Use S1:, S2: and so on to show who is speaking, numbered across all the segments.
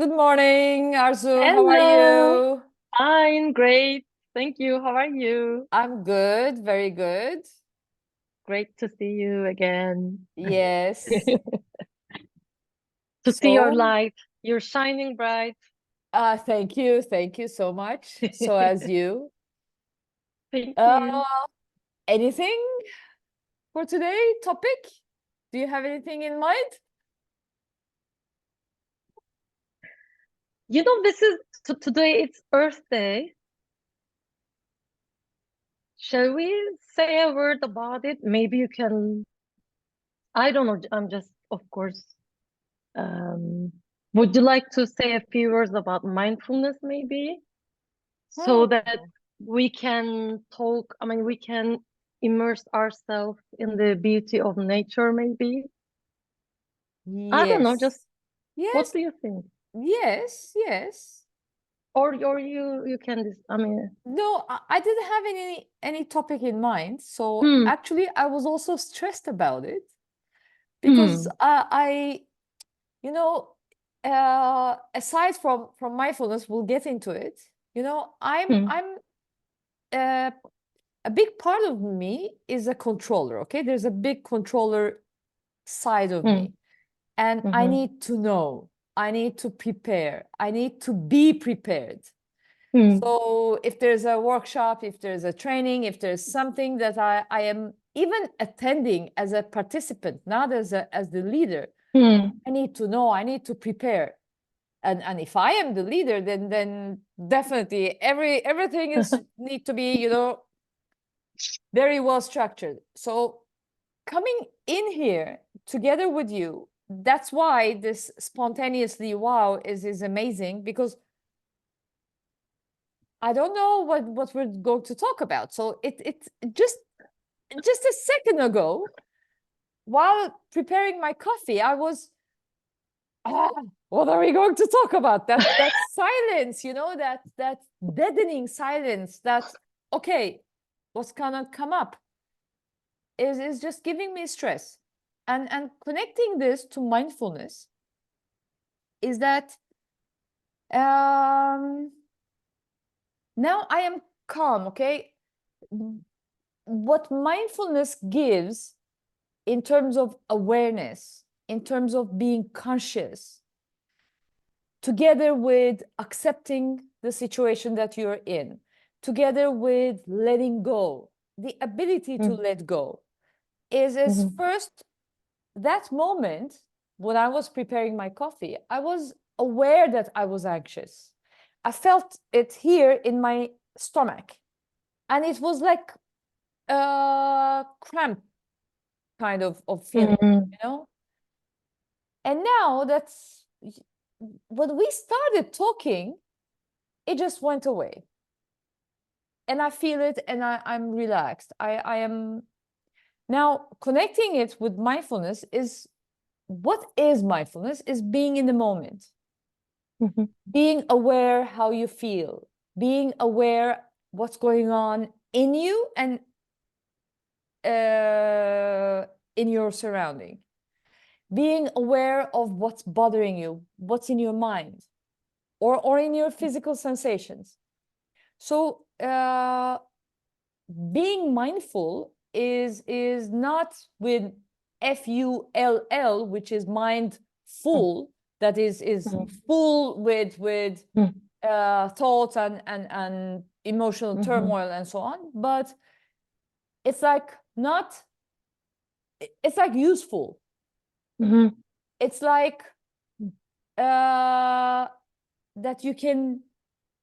S1: Good morning, Arzu. How are
S2: Hello,
S1: you?
S2: fine, great. Thank you. How are you?
S1: I'm good, very good.
S2: Great to see you again.
S1: Yes.
S2: To see your
S1: So,
S2: light. You're shining bright.
S1: thank you. Thank you so much. So as you.
S2: Thank
S1: Uh,
S2: you.
S1: Anything for today topic? Do you have anything in mind?
S2: This is today it's Earth Day. Shall we say a word about it? Maybe you can, I don't know. I'm just, of course, um, would you like to say a few words about mindfulness, maybe? So that
S1: Hmm.
S2: we can talk, I mean, we can immerse ourselves in the beauty of nature, maybe. I don't know, just
S1: Yes.
S2: what
S1: Yes.
S2: do you think?
S1: Yes. Yes.
S2: Or you can, I mean,
S1: No, I didn't have any topic in mind. So
S2: hmm,
S1: actually, I was also stressed about it because
S2: hmm,
S1: you know, aside from mindfulness, we'll get into it. I'm
S2: hmm,
S1: I'm uh, a big part of me is a controller. Okay, there's a big controller side of
S2: hmm,
S1: me, and I
S2: hmm,
S1: need to know. I need to prepare. I need to be prepared.
S2: hmm,
S1: So if there's a workshop, if there's a training, if there's something that I am even attending as a participant, not as the leader,
S2: hmm.
S1: I need to know, I need to prepare. And if I am the leader, then definitely everything is need to be, very well structured. So coming in here together with you, that's why this spontaneously wow is amazing, because I don't know what we're going to talk about. So it just a second ago, while preparing my coffee, I was ah, what are we going to talk about? That silence, that deadening silence, that okay, what's gonna come up is just giving me stress. And connecting this to mindfulness is that um now I am calm, okay? What mindfulness gives in terms of awareness, in terms of being conscious, together with accepting the situation that you're in, together with letting go, the ability to
S2: Hmm,
S1: let go, is
S2: hmm,
S1: first that moment when I was preparing my coffee, I was aware that I was anxious. I felt it here in my stomach, and it was like a cramp kind of feeling,
S2: hmm,
S1: you know? And now that's when we started talking, it just went away. And I feel it, and I'm relaxed. I am now connecting it with mindfulness. Is what is mindfulness? Is being in the moment,
S2: hmm,
S1: being aware how you feel, being aware what's going on in you and in your surrounding, being aware of what's bothering you, what's in your mind, or in your physical sensations. So being mindful is not with full, which is mind full, that is
S2: hmm,
S1: full with
S2: hmm,
S1: thoughts and emotional
S2: hmm,
S1: turmoil and so on, but it's like not, it's like useful,
S2: hmm,
S1: it's like uh that you can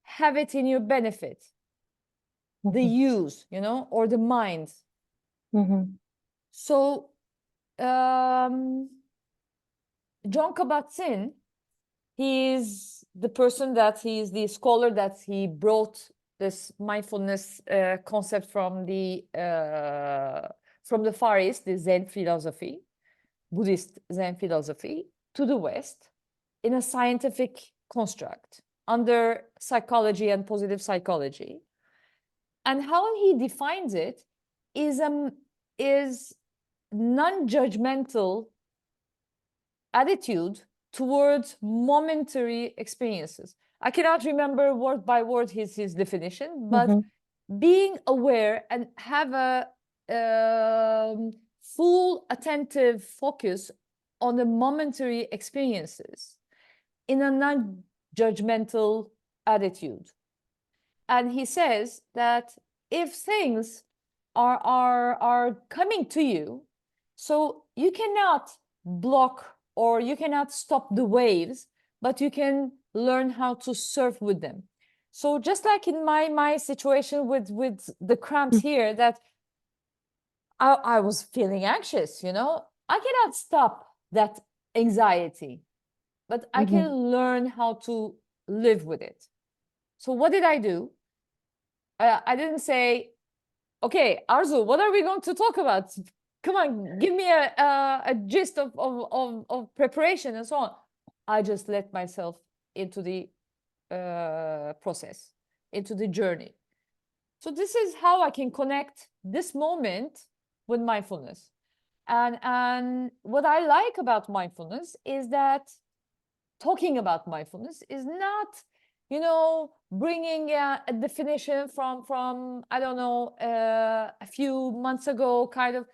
S1: have it in your benefit, the
S2: hmm,
S1: use, or the mind.
S2: hmm,
S1: So um John Kabat-Zinn, he's the person that he's the scholar that he brought this mindfulness concept from the Far East, the Zen philosophy, Buddhist Zen philosophy, to the West in a scientific construct under psychology and positive psychology. And how he defines it is non-judgmental attitude towards momentary experiences. I cannot remember word by word his definition, but being aware and have a full attentive focus on the momentary experiences in a non-judgmental attitude. And he says that if things are coming to you, so you cannot block or you cannot stop the waves, but you can learn how to surf with them. So just like in my situation with the cramps here, that I was feeling anxious, you know, I cannot stop that anxiety, but I can learn how to live with it. So what did I do? I didn't say, okay, Arzu, what are we going to talk about? Come on, give me a gist of preparation and so on. I just let myself into the process, into the journey. So this is how I can connect this moment with mindfulness. And what I like about mindfulness is that talking about mindfulness is not, you know, bringing a definition from I don't know, a few months ago, kind of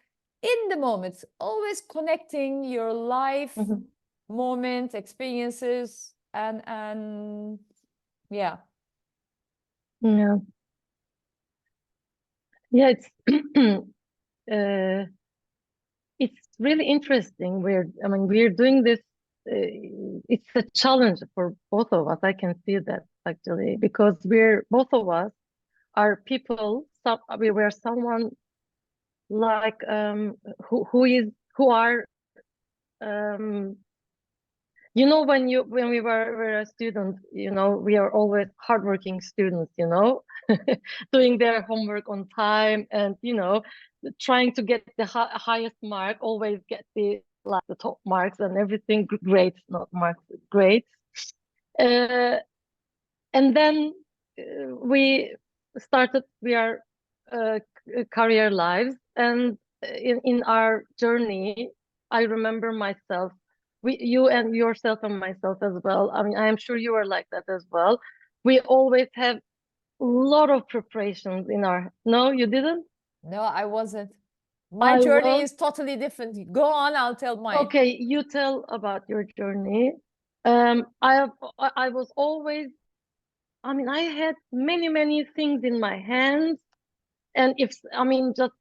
S1: in the moment, always connecting your life moment, experiences, and yeah.
S2: Yeah. Yeah, it's really interesting. We're doing this. It's a challenge for both of us. I can see that actually, because both of us are people. We were someone like who are you know, when we were a student, you know, we are always hardworking students, you know, doing their homework on time and, you know, trying to get the highest mark, always get the top marks and everything, grades, not marks, grades. And then we started our career lives, and in our journey, I remember myself, you and yourself and myself as well. I mean, I am sure you are like that as well. We always have a lot of preparations in our. No, you didn't?
S1: No, I wasn't. My journey is totally different. Go on, I'll tell mine.
S2: Okay, you tell about your journey. I was always, I mean, I had many things in my hands. And if, I mean, just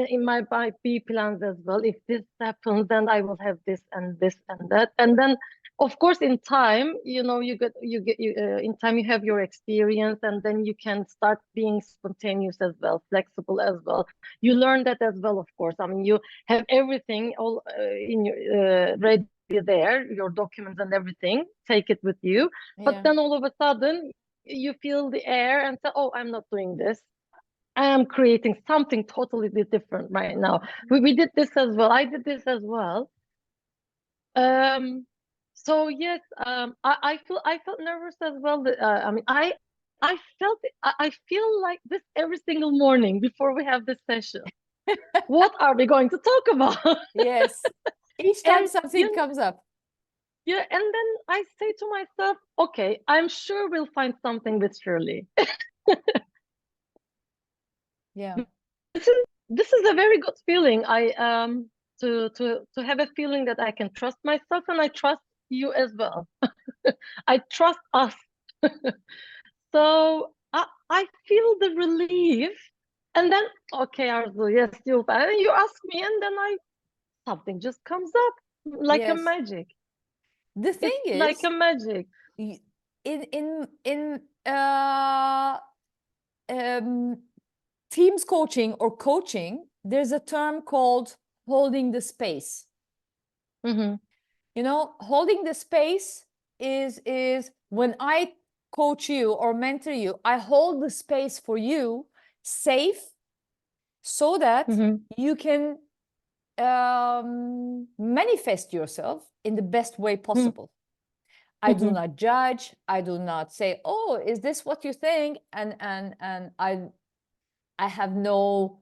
S2: in my B plans as well, if this happens, then I will have this and this and that. And then, of course, in time, you know, in time you have your experience, and then you can start being spontaneous as well, flexible as well. You learn that as well, of course. I mean, you have everything all in your ready there, your documents and everything. Take it with you. But then all of a sudden, you feel the air and say, "Oh, I'm not doing this. I am creating something totally different right now." We did this as well. I did this as well. So yes, I felt nervous as well. I mean, I felt it, I feel like this every single morning before we have this session. What are we going to talk about?
S1: Yes, each time something comes up.
S2: Yeah, and then I say to myself, okay, I'm sure we'll find something with Shirli.
S1: Yeah.
S2: This is a very good feeling. To have a feeling that I can trust myself, and I trust you as well. I trust us. So I feel the relief, and then okay, Arzu, yes, you ask me, and then something just comes up like a magic.
S1: The thing
S2: It's
S1: is,
S2: like a magic.
S1: In teams coaching or coaching, there's a term called holding the space. You know, holding the space is when I coach you or mentor you, I hold the space for you safe so that you can manifest yourself in the best way possible. I do not judge. I do not say, "Oh, is this what you think?" And I have no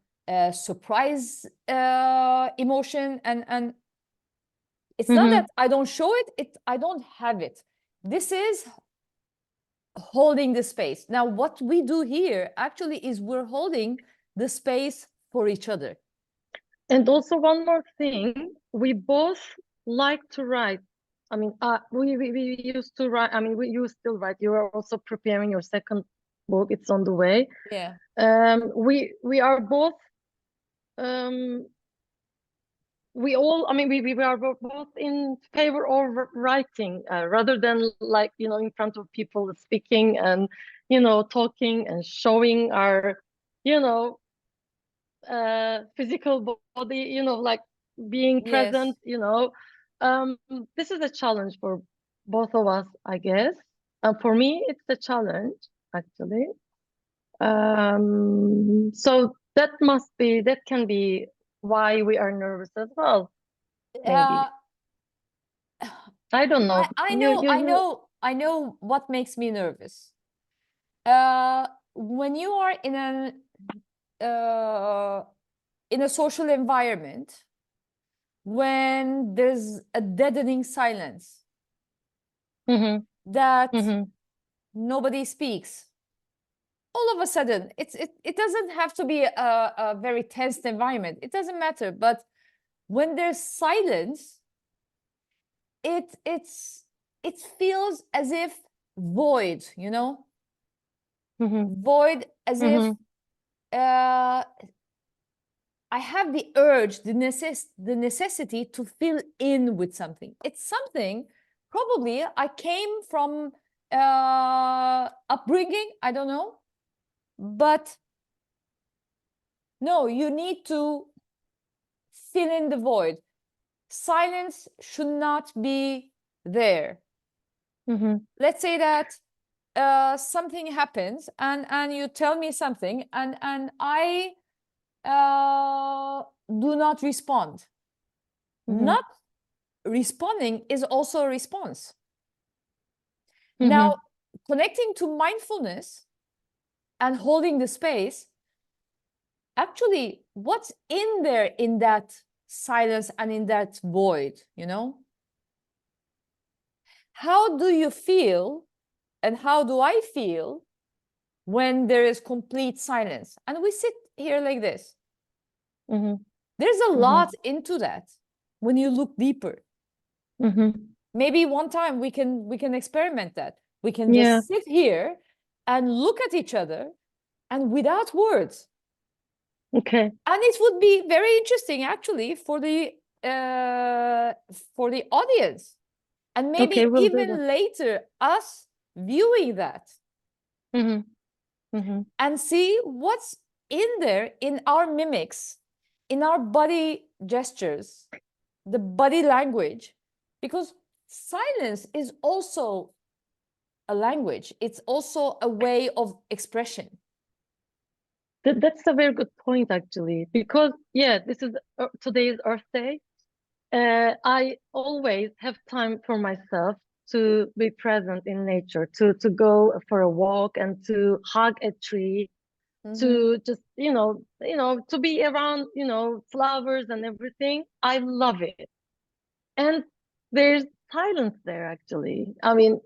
S1: surprise emotion. And It's not that I don't show it, I don't have it. This is holding the space. Now, what we do here actually is we're holding the space for each other.
S2: And also one more thing, we both like to write. I mean, we used to write. I mean, you still write. You are also preparing your second book. It's on the way.
S1: Yeah.
S2: We are both. We all. I mean, we are both in favor of writing rather than, like, in front of people speaking and talking and showing our physical body, like being
S1: Yes.
S2: present. This is a challenge for both of us, I guess. For me, it's a challenge, actually. So that can be why we are nervous as well, maybe.
S1: Uh,
S2: I don't know.
S1: I know what makes me nervous. When you are in a social environment, when there's a deadening silence, that nobody speaks, all of a sudden, it doesn't have to be a very tense environment. It doesn't matter. But when there's silence, it feels as if void, void, as if I have the urge, the necessity to fill in with something. It's something probably I came from upbringing, I don't know. But no, you need to fill in the void. Silence should not be there. Let's say that something happens and you tell me something and I do not respond. Not responding is also a response. Now, connecting to mindfulness and holding the space, actually, what's in there in that silence and in that void, How do you feel and how do I feel when there is complete silence? And we sit here like this. There's a lot into that when you look deeper. Maybe one time we can experiment that. We can just sit here and look at each other and without words.
S2: Okay.
S1: And it would be very interesting, actually, for the audience, and maybe even later us viewing that and see what's in there in our mimics, in our body gestures, the body language, because silence is also a language. It's also a way of expression.
S2: That's a very good point, actually, because this is today's Earth Day. I always have time for myself to be present in nature, to go for a walk and to hug a tree, to just to be around flowers and everything. I love it, and there's silence there, actually. I mean,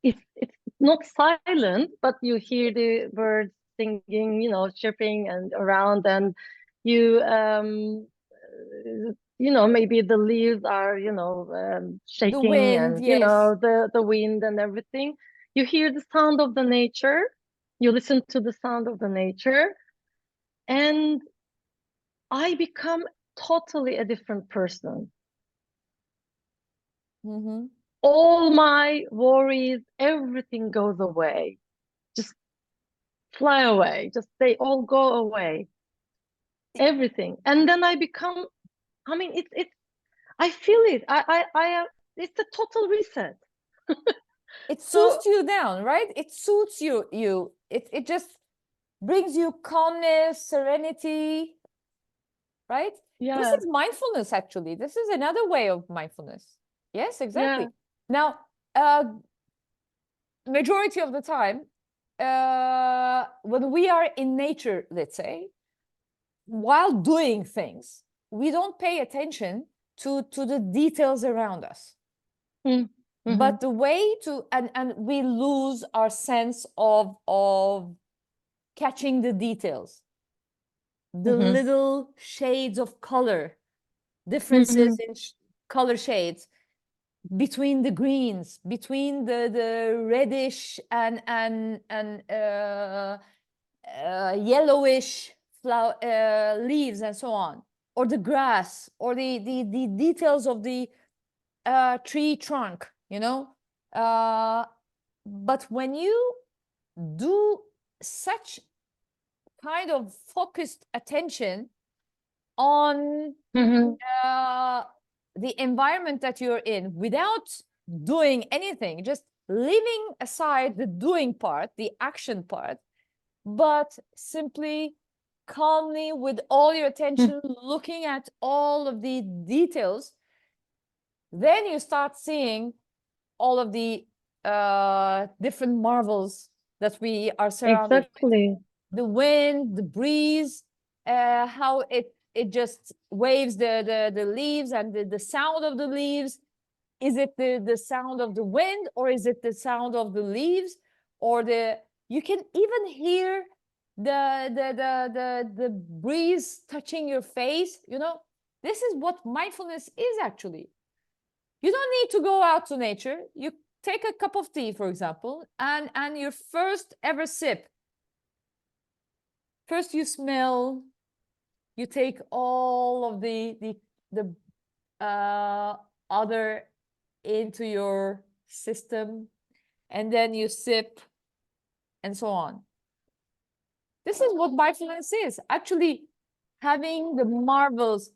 S2: it's not silent, but you hear the birds singing, chirping and around, and you maybe the leaves are
S1: The
S2: shaking,
S1: wind,
S2: and
S1: yes.
S2: the wind and everything. You hear the sound of the nature, you listen to the sound of the nature, and I become totally a different person. All my worries, everything goes away, just fly away, just they all go away, everything. And then I become, I mean, it's I feel it. It's a total reset.
S1: It suits you down, right? It suits you. It just brings you calmness, serenity, right? This is mindfulness, actually. This is another way of mindfulness. Yes, exactly. Now, majority of the time, when we are in nature, let's say, while doing things, we don't pay attention to the details around us.
S2: Mm.
S1: But the way to, and we lose our sense of catching the details, the little shades of color, differences in color shades between the greens, between the reddish and yellowish leaves and so on, or the grass, or the details of the tree trunk, you know. But when you do such kind of focused attention on the environment that you're in without doing anything, just leaving aside the doing part, the action part, but simply calmly with all your attention looking at all of the details, then you start seeing all of the different marvels that we are surrounded
S2: Exactly.
S1: with. The wind, the breeze, how it just waves the leaves, and the sound of the leaves. Is it the sound of the wind, or is it the sound of the leaves, or you can even hear the breeze touching your face, you know. This is what mindfulness is actually. You don't need to go out to nature. You take a cup of tea, for example, and your first ever sip. First you smell, you take all of the other into your system, and then you sip, and so on. This is what mindfulness is, actually having the marvels.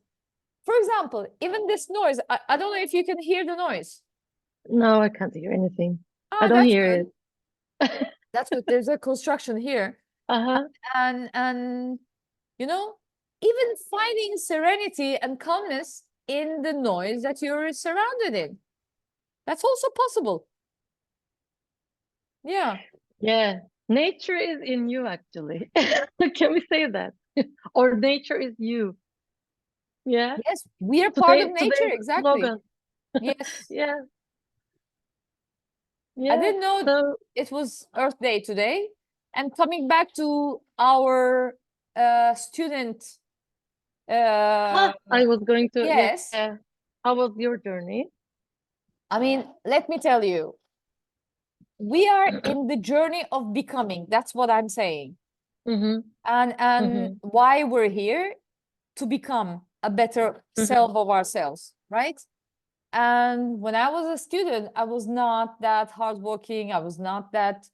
S1: For example, even this noise, I don't know if you can hear the noise.
S2: No, I can't hear anything. I
S1: Oh,
S2: don't
S1: that's
S2: hear
S1: good.
S2: it.
S1: That's good. There's a construction here. And you know, even finding serenity and calmness in the noise that you're surrounded in. That's also possible. Yeah.
S2: Yeah. Nature is in you, actually. Can we say that? Or nature is you. Yeah.
S1: Yes, we are part of nature,
S2: Today's
S1: exactly.
S2: slogan.
S1: Yes.
S2: Yeah.
S1: I
S2: Yeah.
S1: didn't know
S2: So
S1: it was Earth Day today. And coming back to our student,
S2: I was going to,
S1: yes,
S2: yeah. How was your journey?
S1: I mean, let me tell you, we are in the journey of becoming. That's what I'm saying.
S2: Mm-hmm.
S1: And
S2: Mm-hmm.
S1: why we're here, to become a better self of ourselves, right? And when I was a student, I was not that hardworking. I was not that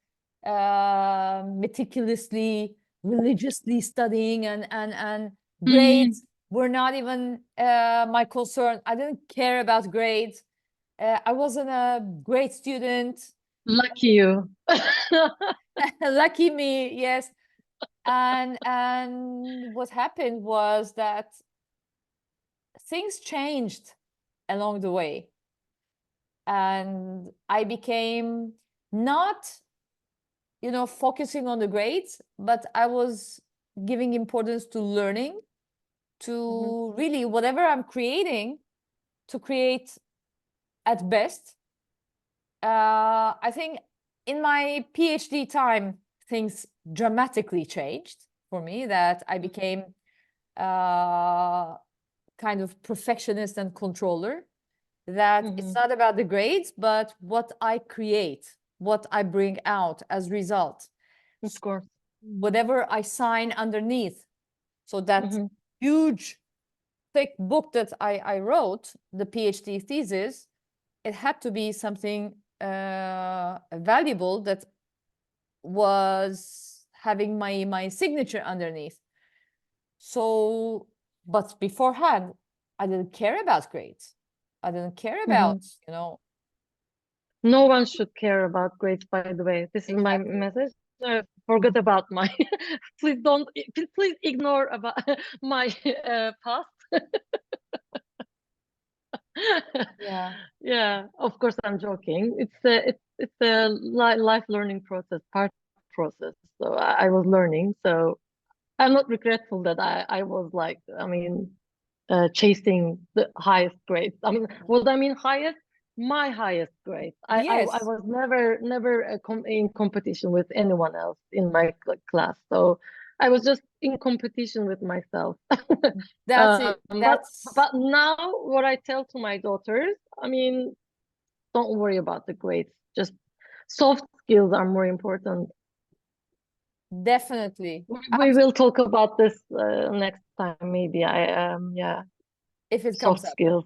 S1: meticulously, religiously studying, and grades were not even my concern. I didn't care about grades. I wasn't a great student.
S2: Lucky you.
S1: Lucky me, yes. And what happened was that things changed along the way, and I became not, you know, focusing on the grades, but I was giving importance to learning, to really whatever I'm creating, to create at best. I think in my PhD time, things dramatically changed for me, that I became kind of perfectionist and controller, that it's not about the grades, but what I create, what I bring out as result.
S2: Of course.
S1: Whatever I sign underneath. So that huge, thick book that I wrote, the PhD thesis, it had to be something valuable that was having my signature underneath. So, but beforehand, I didn't care about grades. I didn't care about, you know.
S2: No one should care about grades, by the way. This is my
S1: Exactly.
S2: message. Forget about my. Please don't. Please ignore about my past.
S1: Yeah.
S2: Yeah, of course I'm joking. It's a life learning process, part process. So I was learning. So I'm not regretful that I was like. I mean, chasing the highest grades. I mean, what I mean highest, my highest grades. I
S1: Yes,
S2: was never in competition with anyone else in my class. So I was just in competition with myself.
S1: that's it.
S2: But now what I tell to my daughters, I mean, don't worry about the grades. Just soft skills are more important.
S1: Definitely.
S2: We will talk about this next time, maybe. Yeah,
S1: If it comes
S2: soft
S1: up.
S2: skills.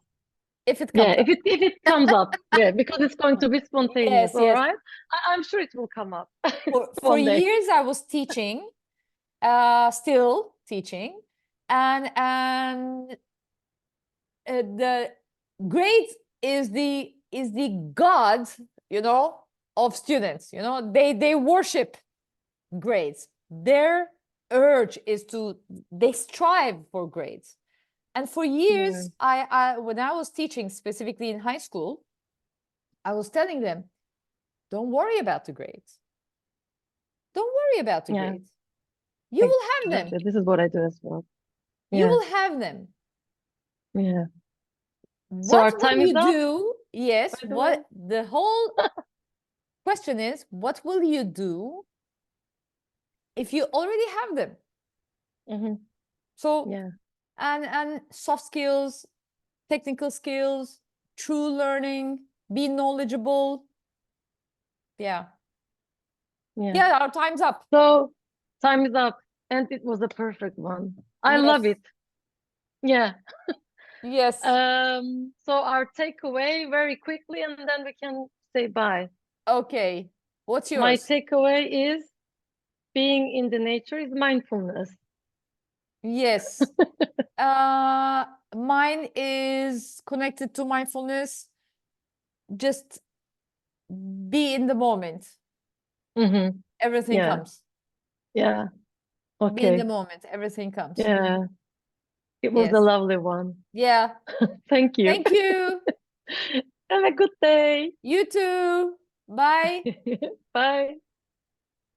S1: If it
S2: Yeah,
S1: comes up.
S2: if it comes up, yeah, because it's going to be spontaneous,
S1: Yes,
S2: all
S1: yes.
S2: right? I'm sure it will come up
S1: For
S2: one day.
S1: years I was teaching, still teaching, and the grade is the god, you know, of students. You know, they worship grades. Their urge is they strive for grades. And for years, I when I was teaching specifically in high school, I was telling them, don't worry about the grades. Don't worry about the
S2: Yeah,
S1: grades. You will have them.
S2: exactly. This is what I do as well.
S1: You
S2: Yeah,
S1: will have them.
S2: yeah. So
S1: What
S2: our
S1: will
S2: time is
S1: you
S2: up,
S1: do? Yes,
S2: by the way.
S1: what the whole question is, what will you do if you already have them? So,
S2: Yeah,
S1: and soft skills, technical skills, true learning, be knowledgeable. Yeah.
S2: yeah.
S1: Yeah, our time's up.
S2: So time is up, and it was a perfect one. I love
S1: Yes.
S2: it. Yeah.
S1: Yes.
S2: So our takeaway very quickly, and then we can say bye.
S1: Okay. What's
S2: My
S1: yours?
S2: takeaway is being in the nature is mindfulness.
S1: Yes. Mine is connected to mindfulness. Just be in the moment. Everything
S2: Yeah,
S1: comes.
S2: yeah.
S1: Be in the
S2: Okay.
S1: moment. Everything comes.
S2: Yeah. It was a
S1: Yes.
S2: lovely one.
S1: Yeah.
S2: Thank you.
S1: Thank you.
S2: Have a good day.
S1: You too. Bye.
S2: Bye.